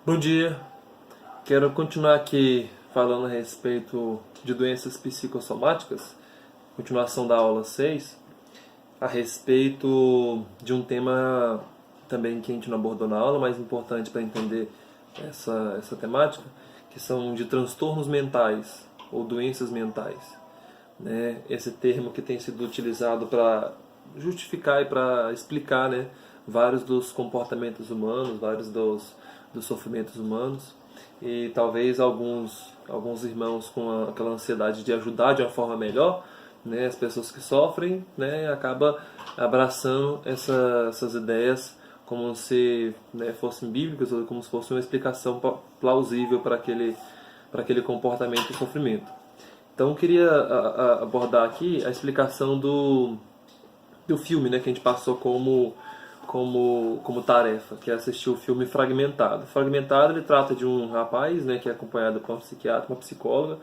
Bom dia, quero continuar aqui falando a respeito de doenças psicossomáticas, continuação da aula 6, a respeito de um tema também que a gente não abordou na aula, mas importante para entender essa temática, que são de transtornos mentais ou doenças mentais, né? Esse termo que tem sido utilizado para justificar e para explicar, né, vários dos comportamentos humanos, vários dos sofrimentos humanos, e talvez alguns irmãos com aquela ansiedade de ajudar de uma forma melhor, né, as pessoas que sofrem, né, acaba abraçando essas ideias como se, né, fossem bíblicas ou como se fosse uma explicação plausível para aquele comportamento e sofrimento. Então eu queria abordar aqui a explicação do filme, né, que a gente passou como tarefa, que é assistir o filme Fragmentado. Fragmentado, ele trata de um rapaz, né, que é acompanhado por um psiquiatra, uma psicóloga,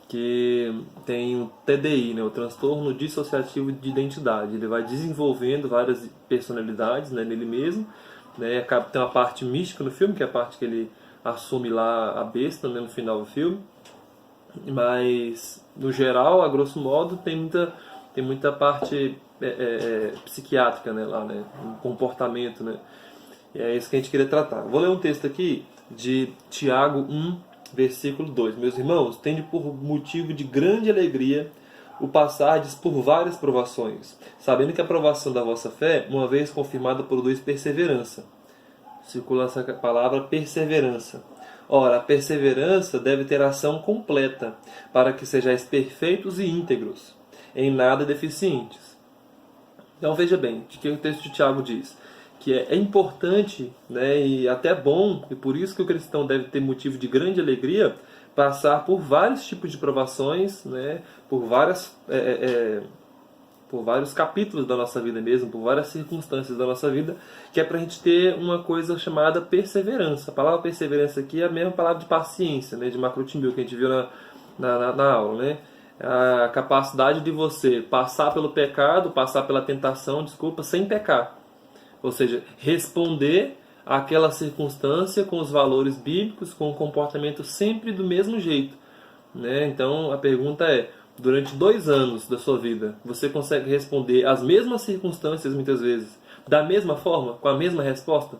que tem o TDI, né, o transtorno dissociativo de identidade. Ele vai desenvolvendo várias personalidades, né, nele mesmo, né, tem uma parte mística no filme, que é a parte que ele assume lá a besta, né, no final do filme. Mas, no geral, a grosso modo, tem muita parte psiquiátrica, né, lá, né, um comportamento, né, e é isso que a gente queria tratar. Vou ler um texto aqui de Tiago 1, versículo 2. Meus irmãos, tende por motivo de grande alegria o passardes por várias provações, sabendo que a provação da vossa fé, uma vez confirmada, produz perseverança. Circula essa palavra perseverança. Ora, a perseverança deve ter ação completa, para que sejais perfeitos e íntegros, em nada deficientes. Então veja bem, o que o texto de Tiago diz? Que é importante, né, e até bom, e por isso que o cristão deve ter motivo de grande alegria, passar por vários tipos de provações, né, por vários capítulos da nossa vida mesmo, por várias circunstâncias da nossa vida, que é para a gente ter uma coisa chamada perseverança. A palavra perseverança aqui é a mesma palavra de paciência, né, de Macrotimil, que a gente viu na aula, né? A capacidade de você passar pelo pecado, passar pela tentação, desculpa, sem pecar. Ou seja, responder àquela circunstância com os valores bíblicos, com o comportamento sempre do mesmo jeito, né? Então a pergunta é, durante 2 anos da sua vida, você consegue responder às mesmas circunstâncias muitas vezes, da mesma forma, com a mesma resposta?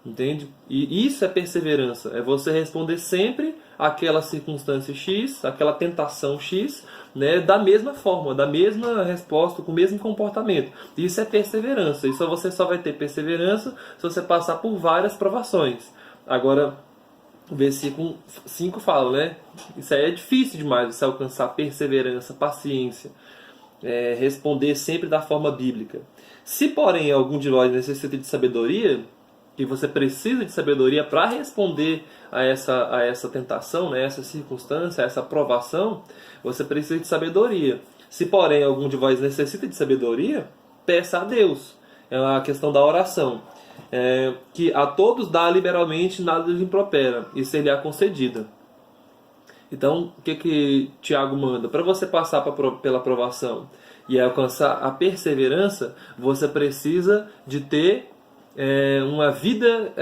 Entende? E isso é perseverança, é você responder sempre àquela circunstância X, àquela tentação X, né, da mesma forma, da mesma resposta, com o mesmo comportamento. Isso é perseverança. Isso você só vai ter perseverança se você passar por várias provações. Agora, o versículo 5 fala, né? Isso aí é difícil demais, você alcançar perseverança, paciência, responder sempre da forma bíblica. Se, porém, algum de nós necessita de sabedoria, e você precisa de sabedoria para responder a essa tentação, né, a essa circunstância, a essa provação, você precisa de sabedoria. Se, porém, algum de vós necessita de sabedoria, peça a Deus. É a questão da oração. Que a todos dá liberalmente, nada lhe impropera, e ser-lhe-á concedida. Então, o que Tiago manda? Para você passar pela provação e alcançar a perseverança, você precisa de ter uma vida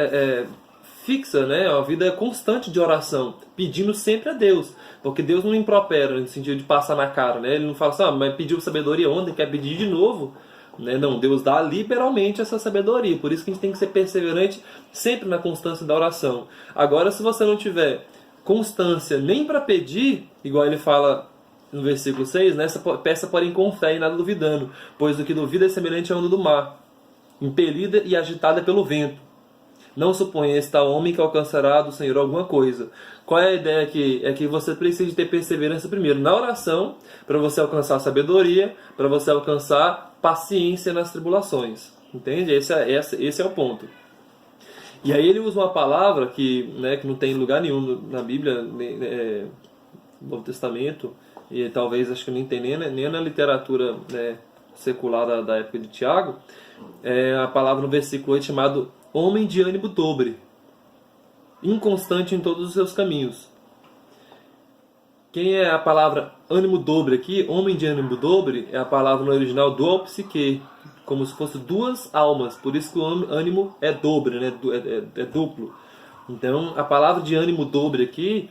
fixa, né? Uma vida constante de oração, pedindo sempre a Deus. Porque Deus não impropera no sentido de passar na cara, né? Ele não fala assim, mas pediu sabedoria ontem, quer pedir de novo. Né? Não, Deus dá liberalmente essa sabedoria. Por isso que a gente tem que ser perseverante sempre na constância da oração. Agora, se você não tiver constância nem para pedir, igual ele fala no versículo 6, né? Peça porém com fé e nada duvidando, pois o que duvida é semelhante à onda do mar, impelida e agitada pelo vento. Não suponha esse tal homem que alcançará do Senhor alguma coisa. Qual é a ideia aqui? É que você precisa ter perseverança primeiro na oração, para você alcançar sabedoria, para você alcançar paciência nas tribulações. Entende? Esse é o ponto. E aí ele usa uma palavra que não tem lugar nenhum na Bíblia, no Novo Testamento, e talvez acho que nem tem nem na literatura, né, secular da época de Tiago, a palavra no versículo 8 chamado homem de ânimo dobre, inconstante em todos os seus caminhos. Quem é a palavra ânimo dobre aqui? Homem de ânimo dobre é a palavra no original dual psique, como se fosse duas almas, por isso que o ânimo é dobre, né? É duplo. Então, a palavra de ânimo dobre aqui,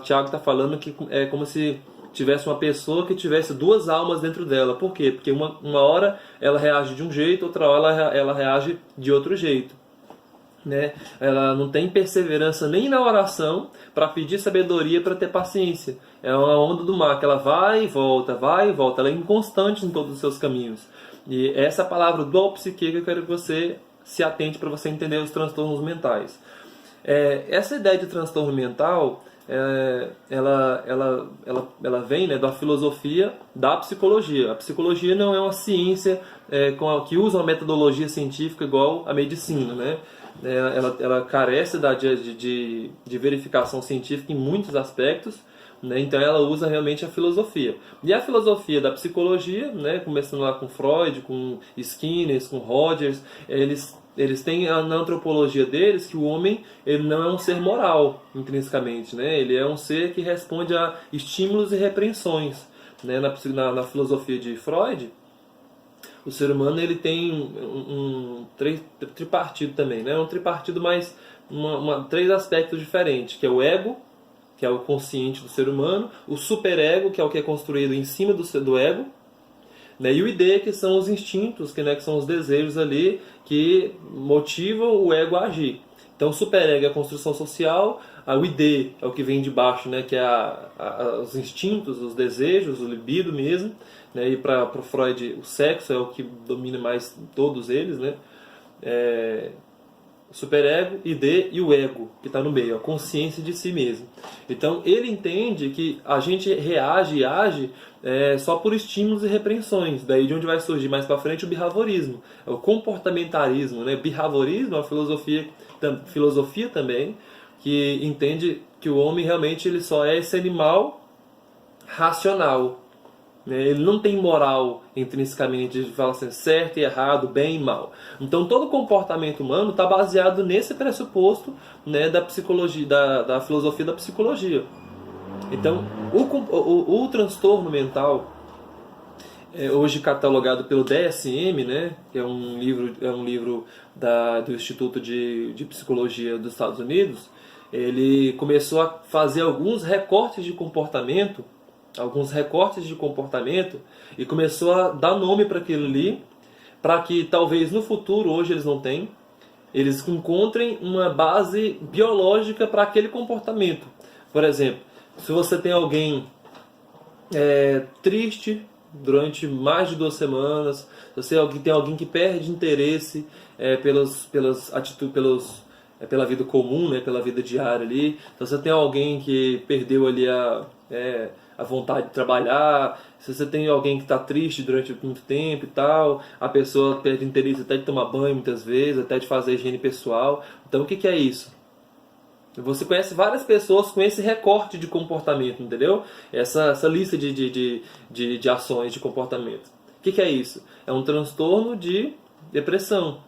Tiago está falando que é como se tivesse uma pessoa que tivesse duas almas dentro dela. Por quê? Porque uma hora ela reage de um jeito, outra hora ela reage de outro jeito. Né? Ela não tem perseverança nem na oração para pedir sabedoria, para ter paciência. É uma onda do mar que ela vai e volta, vai e volta. Ela é inconstante em todos os seus caminhos. E essa palavra dual psique que eu quero que você se atente para você entender os transtornos mentais. Essa ideia de transtorno mental, ela vem, né, da filosofia da psicologia. A psicologia não é uma ciência que usa uma metodologia científica igual a medicina, né? Ela carece de verificação científica em muitos aspectos, né? Então ela usa realmente a filosofia. E a filosofia da psicologia, né, começando lá com Freud, com Skinner, com Rogers, eles têm na antropologia deles que o homem ele não é um ser moral intrinsecamente, né? Ele é um ser que responde a estímulos e repreensões, né? Na filosofia de Freud, o ser humano ele tem um tripartido também, né? Um tripartido, mas três aspectos diferentes, que é o ego, que é o consciente do ser humano, o superego, que é o que é construído em cima do ego, né? E o id, que são os instintos, que são os desejos ali que motivam o ego a agir. Então o superego é a construção social, o id é o que vem de baixo, né? Que é os instintos, os desejos, o libido mesmo, né? E para o Freud o sexo é o que domina mais todos eles, né? O superego, id e o ego, que está no meio, a consciência de si mesmo. Então ele entende que a gente reage e age só por estímulos e repreensões. Daí de onde vai surgir mais para frente o behaviorismo, o comportamentalismo, né? Behaviorismo é uma filosofia também que entende que o homem realmente ele só é esse animal racional. Ele não tem moral intrinsecamente de falar assim, certo e errado, bem e mal. Então todo comportamento humano está baseado nesse pressuposto, né, da psicologia, da filosofia da psicologia. Então o transtorno mental, hoje catalogado pelo DSM, né, que é um livro do Instituto de Psicologia dos Estados Unidos, ele começou a fazer alguns recortes de comportamento e começou a dar nome para aquilo ali, para que talvez no futuro, hoje eles não têm, eles encontrem uma base biológica para aquele comportamento. Por exemplo, se você tem alguém triste durante mais de 2 semanas, se você tem alguém que perde interesse pelas atitudes, pela vida comum, né, pela vida diária ali, se você tem alguém que perdeu ali a vontade de trabalhar, se você tem alguém que está triste durante muito tempo e tal, a pessoa perde interesse até de tomar banho muitas vezes, até de fazer higiene pessoal. Então o que é isso? Você conhece várias pessoas com esse recorte de comportamento, entendeu? Essa lista de ações de comportamento. O que é isso? É um transtorno de depressão.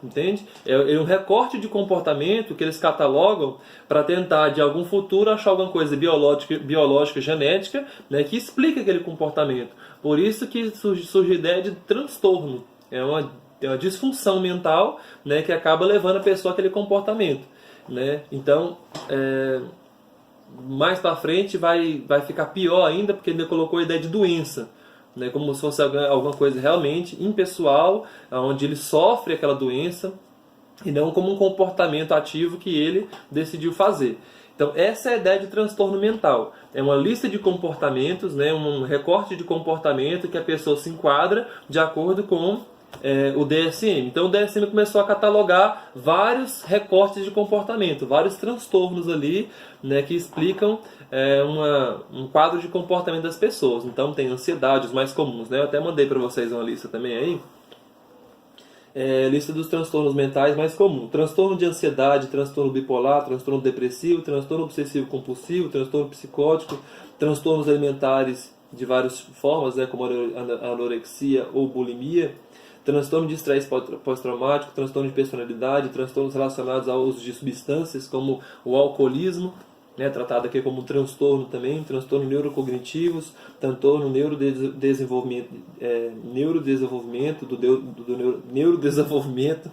Entende? É um recorte de comportamento que eles catalogam para tentar, de algum futuro, achar alguma coisa biológica genética, né, que explica aquele comportamento. Por isso que surge a ideia de transtorno. É uma disfunção mental, né, que acaba levando a pessoa àquele comportamento. Né? Então, mais para frente vai ficar pior ainda, porque ele colocou a ideia de doença. Né, como se fosse alguma coisa realmente impessoal, onde ele sofre aquela doença, e não como um comportamento ativo que ele decidiu fazer. Então essa é a ideia de transtorno mental. É uma lista de comportamentos, né, um recorte de comportamento que a pessoa se enquadra de acordo com o DSM. Então o DSM começou a catalogar vários recortes de comportamento, vários transtornos ali, né, que explicam um quadro de comportamento das pessoas. Então tem ansiedade, os mais comuns, né? Eu até mandei para vocês uma lista também aí. Lista dos transtornos mentais mais comuns: transtorno de ansiedade, transtorno bipolar, transtorno depressivo, transtorno obsessivo compulsivo, transtorno psicótico, transtornos alimentares de várias formas, né, como anorexia ou bulimia, transtorno de estresse pós-traumático, transtorno de personalidade, transtornos relacionados ao uso de substâncias como o alcoolismo, né, tratado aqui como transtorno também, transtorno neurocognitivos, transtorno neurodesenvolvimento, neurodesenvolvimento,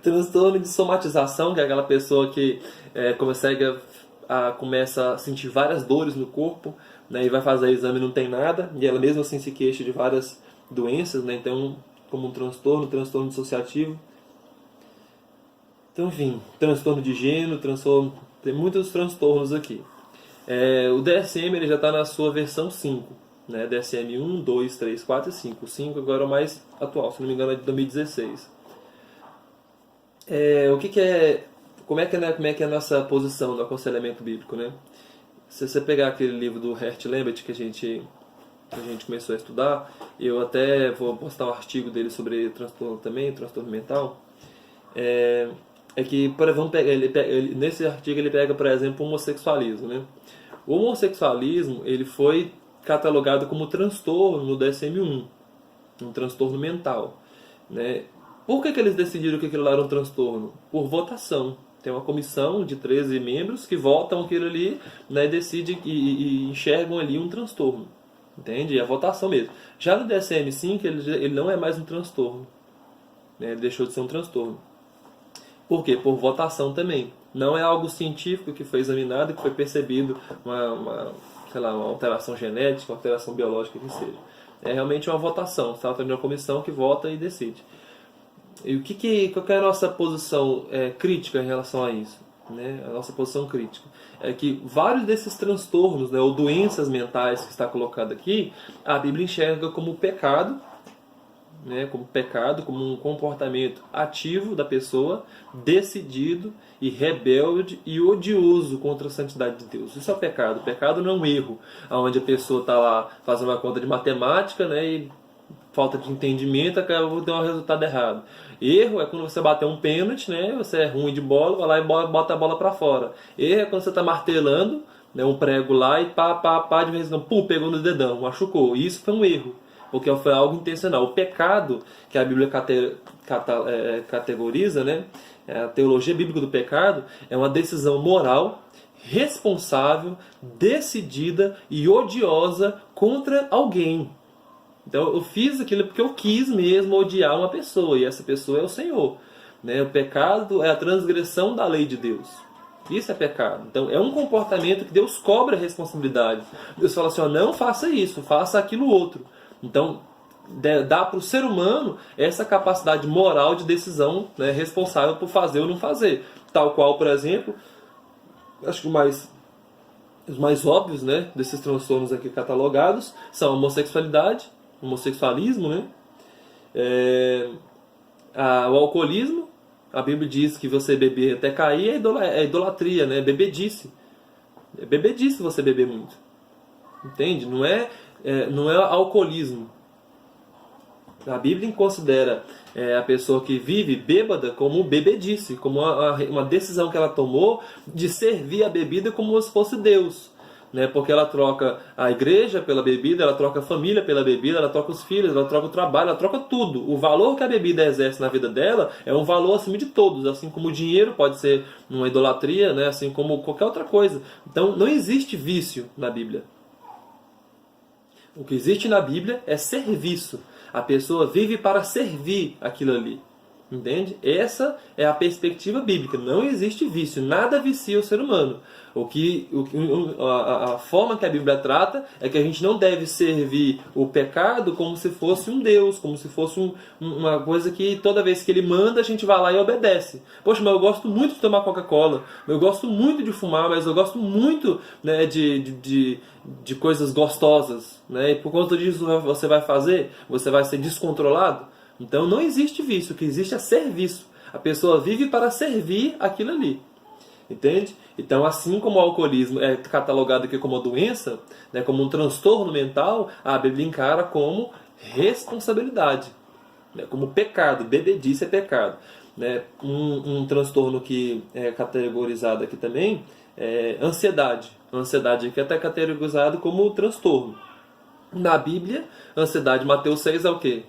Transtorno de somatização, que é aquela pessoa que começa a sentir várias dores no corpo, né, e vai fazer exame e não tem nada, e ela mesmo assim se queixa de várias doenças, né, então, como um transtorno dissociativo. Então, enfim, transtorno de gênero, tem muitos transtornos aqui. O DSM ele já está na sua versão 5, né, DSM 1, 2, 3, 4 e 5. O 5 agora é o mais atual, se não me engano é de 2016. O que, que é... Como é que é a nossa posição no aconselhamento bíblico, né? Se você pegar aquele livro do Hert Lambert que a gente começou a estudar, eu até vou postar um artigo dele sobre transtorno também, transtorno mental. Que, por exemplo, nesse artigo ele pega, por exemplo, o homossexualismo, né? O homossexualismo ele foi catalogado como transtorno no DSM-1, um transtorno mental, né? Por que eles decidiram que aquilo lá era um transtorno? Por votação. Tem uma comissão de 13 membros que votam aquilo ali, né, e decidem e enxergam ali um transtorno. Entende? É a votação mesmo. Já no DSM-5 ele não é mais um transtorno, né? Ele deixou de ser um transtorno. Por quê? Por votação também. Não é algo científico que foi examinado e que foi percebido uma alteração genética, uma alteração biológica que seja. É realmente uma votação. Está tendo uma comissão que vota e decide. E qual que é a nossa posição crítica em relação a isso? Né? A nossa posição crítica é que vários desses transtornos, né, ou doenças mentais que está colocado aqui, a Bíblia enxerga como pecado, né, como um comportamento ativo da pessoa, decidido e rebelde e odioso contra a santidade de Deus. Isso é o pecado. O pecado não é um erro, onde a pessoa está lá fazendo uma conta de matemática, né, e falta de entendimento, acaba dando um resultado errado. Erro é quando você bater um pênalti, né? Você é ruim de bola, vai lá e bota a bola para fora. Erro é quando você está martelando, né, um prego lá e de vez em quando, pum, pegou no dedão, machucou. E isso foi um erro, porque foi algo intencional. O pecado que a Bíblia categoriza, né? A teologia bíblica do pecado é uma decisão moral, responsável, decidida e odiosa contra alguém. Então eu fiz aquilo porque eu quis mesmo odiar uma pessoa, e essa pessoa é o Senhor, né? O pecado é a transgressão da lei de Deus. Isso é pecado. Então é um comportamento que Deus cobra a responsabilidade. Deus fala assim, não faça isso, faça aquilo outro. Então dá para o ser humano essa capacidade moral de decisão, né, responsável por fazer ou não fazer. Tal qual, por exemplo, acho que os mais óbvios, né, desses transtornos aqui catalogados são a homossexualismo, né? O alcoolismo. A Bíblia diz que você beber até cair é idolatria, né? Bebedice. É bebedice você beber muito. Entende? Não é alcoolismo. A Bíblia considera a pessoa que vive bêbada como bebedice, como uma decisão que ela tomou de servir a bebida como se fosse Deus. Né? Porque ela troca a igreja pela bebida, ela troca a família pela bebida, ela troca os filhos, ela troca o trabalho, ela troca tudo. O valor que a bebida exerce na vida dela é um valor acima de todos, assim como o dinheiro pode ser uma idolatria, né? Assim como qualquer outra coisa. Então não existe vício na Bíblia. O que existe na Bíblia é serviço. A pessoa vive para servir aquilo ali. Entende? Essa é a perspectiva bíblica. Não existe vício. Nada vicia o ser humano. A forma que a Bíblia trata é que a gente não deve servir o pecado como se fosse um Deus, como se fosse uma coisa que toda vez que ele manda a gente vai lá e obedece. Poxa, mas eu gosto muito de tomar Coca-Cola, eu gosto muito de fumar, mas eu gosto muito, né, de coisas gostosas, né? E por conta disso você vai fazer? Você vai ser descontrolado? Então não existe vício, o que existe é serviço. A pessoa vive para servir aquilo ali. Entende? Então, assim como o alcoolismo é catalogado aqui como uma doença, né, como um transtorno mental, a Bíblia encara como responsabilidade, né, como pecado. Bebedice é pecado. Né? Um transtorno que é categorizado aqui também é ansiedade. A ansiedade aqui é até categorizado como transtorno. Na Bíblia, ansiedade, Mateus 6 é o quê?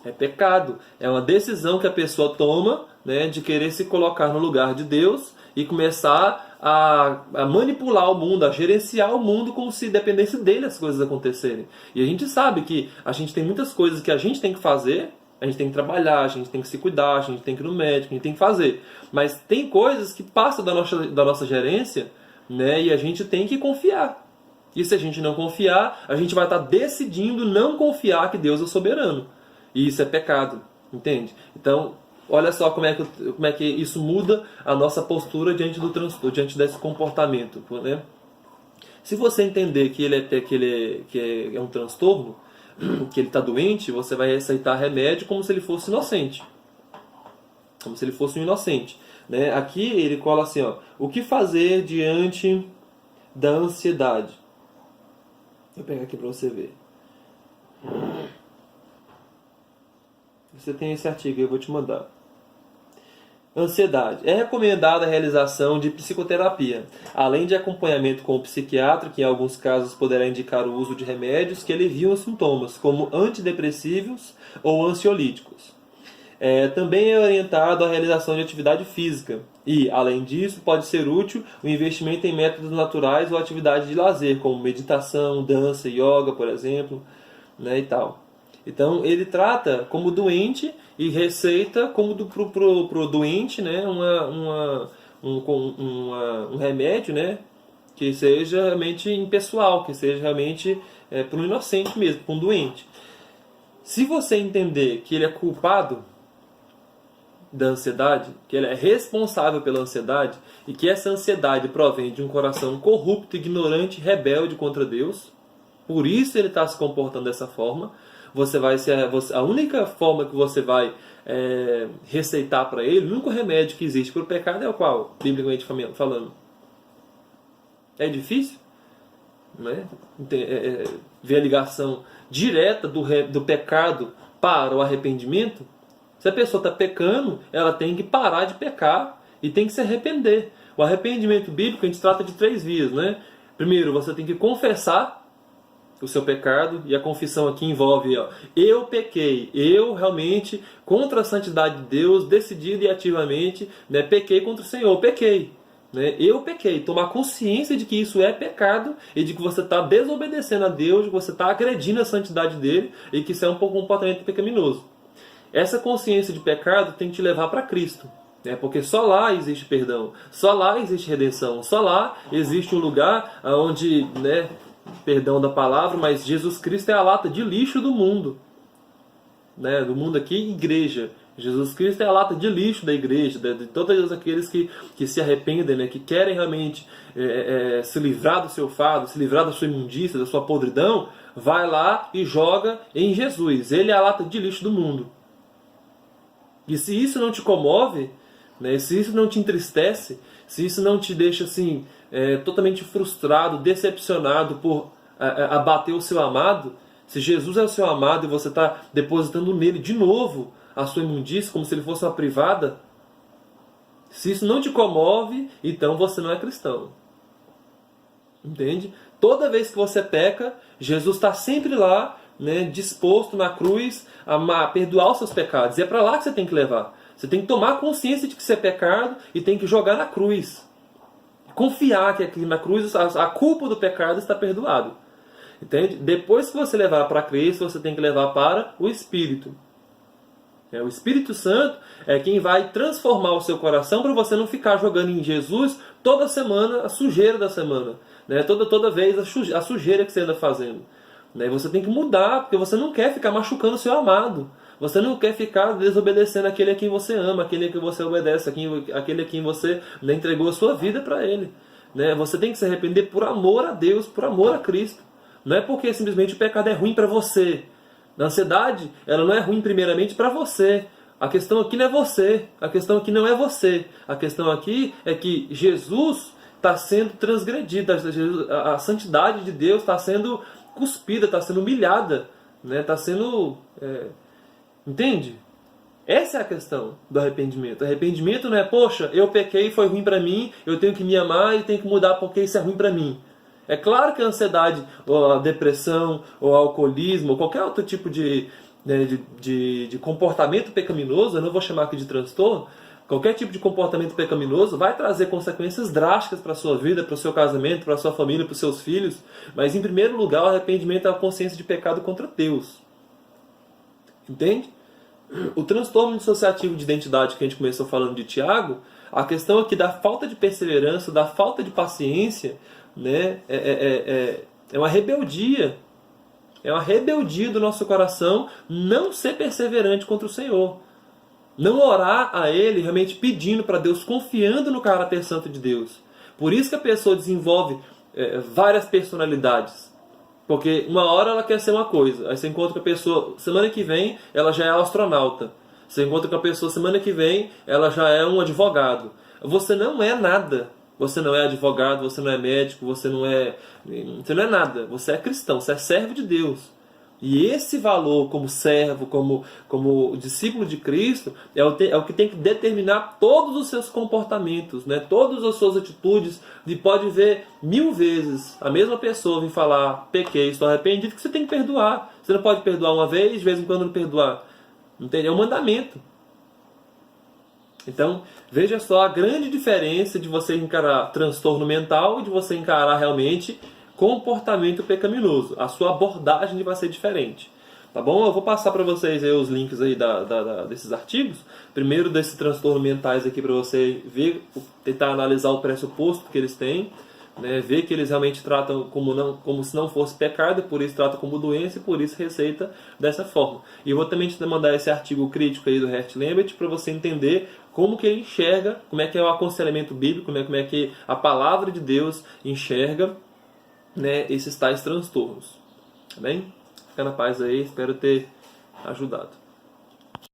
É pecado. É uma decisão que a pessoa toma, né, de querer se colocar no lugar de Deus e começar a manipular o mundo, a gerenciar o mundo como se dependesse dele as coisas acontecerem. E a gente sabe que a gente tem muitas coisas que a gente tem que fazer, A gente tem que trabalhar, a gente tem que se cuidar, a gente tem que ir no médico, a gente tem que fazer. Mas tem coisas que passam da nossa gerência, né? E a gente tem que confiar. E se a gente não confiar, a gente vai estar decidindo não confiar que Deus é soberano. E isso é pecado, entende? Então, olha só como é que isso muda a nossa postura diante do transtorno, diante desse comportamento, né? Se você entender que ele é um transtorno, que ele está doente, você vai receitar remédio como se ele fosse inocente. Como se ele fosse um inocente. Né? Aqui ele cola assim, ó, o que fazer diante da ansiedade? Vou pegar aqui para você ver. Você tem esse artigo aí, eu vou te mandar. Ansiedade. É recomendada a realização de psicoterapia, além de acompanhamento com o psiquiatra, que em alguns casos poderá indicar o uso de remédios que aliviam os sintomas, como antidepressivos ou ansiolíticos. Também é orientado a realização de atividade física e, além disso, pode ser útil o investimento em métodos naturais ou atividades de lazer, como meditação, dança, yoga, por exemplo, né, e tal. Então, ele trata como doente e receita como pro doente, né, um remédio, né, que seja realmente impessoal, que seja realmente para um inocente mesmo, para um doente. Se você entender que ele é culpado da ansiedade, que ele é responsável pela ansiedade e que essa ansiedade provém de um coração corrupto, ignorante, rebelde contra Deus, por isso ele está se comportando dessa forma, a única forma que você vai receitar para ele, o único remédio que existe para o pecado é o qual? Biblicamente falando. É difícil, né? Ver a ligação direta do pecado para o arrependimento. Se a pessoa está pecando, ela tem que parar de pecar e tem que se arrepender. O arrependimento bíblico a gente trata de 3 vias, né? Primeiro, você tem que confessar o seu pecado, e a confissão aqui envolve, eu pequei, eu realmente, contra a santidade de Deus, decidido e ativamente, né, pequei contra o Senhor, pequei. Né? Eu pequei, tomar consciência de que isso é pecado e de que você está desobedecendo a Deus, de que você está agredindo a santidade dele e que isso é um comportamento pecaminoso. Essa consciência de pecado tem que te levar para Cristo. Porque só lá existe perdão, só lá existe redenção, só lá existe um lugar onde, né, perdão da palavra, mas Jesus Cristo é a lata de lixo do mundo. Né? Do mundo aqui, igreja. Jesus Cristo é a lata de lixo da igreja, de todos aqueles que se arrependem, né? Que querem realmente se livrar do seu fardo, se livrar da sua imundícia, da sua podridão, vai lá e joga em Jesus. Ele é a lata de lixo do mundo. E se isso não te comove, né? Se isso não te entristece, se isso não te deixa assim totalmente frustrado, decepcionado por abater o seu amado, se Jesus é o seu amado e você está depositando nele de novo a sua imundícia como se ele fosse uma privada, se isso não te comove, então você não é cristão. Entende? Toda vez que você peca, Jesus está sempre lá, né, disposto na cruz a perdoar os seus pecados. E é para lá que você tem que levar. Você tem que tomar consciência de que isso é pecado e tem que jogar na cruz. Confiar que aqui na cruz a culpa do pecado está perdoado. Entende? Depois que você levar para Cristo, você tem que levar para o Espírito. O Espírito Santo é quem vai transformar o seu coração para você não ficar jogando em Jesus toda semana a sujeira da semana. Né? Toda vez a sujeira que você anda fazendo. Né? Você tem que mudar, porque você não quer ficar machucando o seu amado. Você não quer ficar desobedecendo aquele a quem você ama, aquele a quem você obedece, aquele a quem você entregou a sua vida para ele. Né? Você tem que se arrepender por amor a Deus, por amor a Cristo. Não é porque simplesmente o pecado é ruim para você. A ansiedade, ela não é ruim primeiramente para você. A questão aqui não é você. A questão aqui não é você. A questão aqui é que Jesus está sendo transgredido. A santidade de Deus está sendo cuspida, está sendo humilhada. Né? Está sendo... Entende? Essa é a questão do arrependimento. Arrependimento não é, poxa, eu pequei, foi ruim para mim, eu tenho que me amar e tenho que mudar porque isso é ruim para mim. É claro que a ansiedade, ou a depressão, ou o alcoolismo, ou qualquer outro tipo de comportamento pecaminoso, eu não vou chamar aqui de transtorno, qualquer tipo de comportamento pecaminoso vai trazer consequências drásticas para a sua vida, para o seu casamento, para a sua família, para os seus filhos. Mas, em primeiro lugar, o arrependimento é a consciência de pecado contra Deus. Entende? O transtorno dissociativo de identidade que a gente começou falando de Tiago, a questão aqui da falta de perseverança, da falta de paciência, né, é uma rebeldia. É uma rebeldia do nosso coração não ser perseverante contra o Senhor. Não orar a Ele realmente pedindo para Deus, confiando no caráter santo de Deus. Por isso que a pessoa desenvolve várias personalidades. Porque uma hora ela quer ser uma coisa, aí você encontra com a pessoa, semana que vem ela já é astronauta. Você encontra com a pessoa, semana que vem ela já é um advogado. Você não é nada. Você não é advogado, você não é médico, você não é nada. Você é cristão, você é servo de Deus. E esse valor como servo, como discípulo de Cristo, é o que tem que determinar todos os seus comportamentos, né? Todas as suas atitudes. E pode ver 1000 vezes a mesma pessoa vir falar, pequei, estou arrependido, que você tem que perdoar. Você não pode perdoar uma vez, de vez em quando não perdoar. Entende? É um mandamento. Então, veja só a grande diferença de você encarar transtorno mental e de você encarar realmente comportamento pecaminoso. A sua abordagem vai ser diferente. Tá bom? Eu vou passar para vocês aí os links aí desses artigos. Primeiro desses transtornos mentais aqui para você ver, tentar analisar o pressuposto que eles têm. Né, ver que eles realmente tratam como se não fosse pecado, por isso trata como doença e por isso receita dessa forma. E eu vou também te mandar esse artigo crítico aí do Hert Lambert para você entender como que ele enxerga, como é que é o aconselhamento bíblico, como é que a palavra de Deus enxerga, né, esses tais transtornos. Tá bem? Fica na paz aí, espero ter ajudado.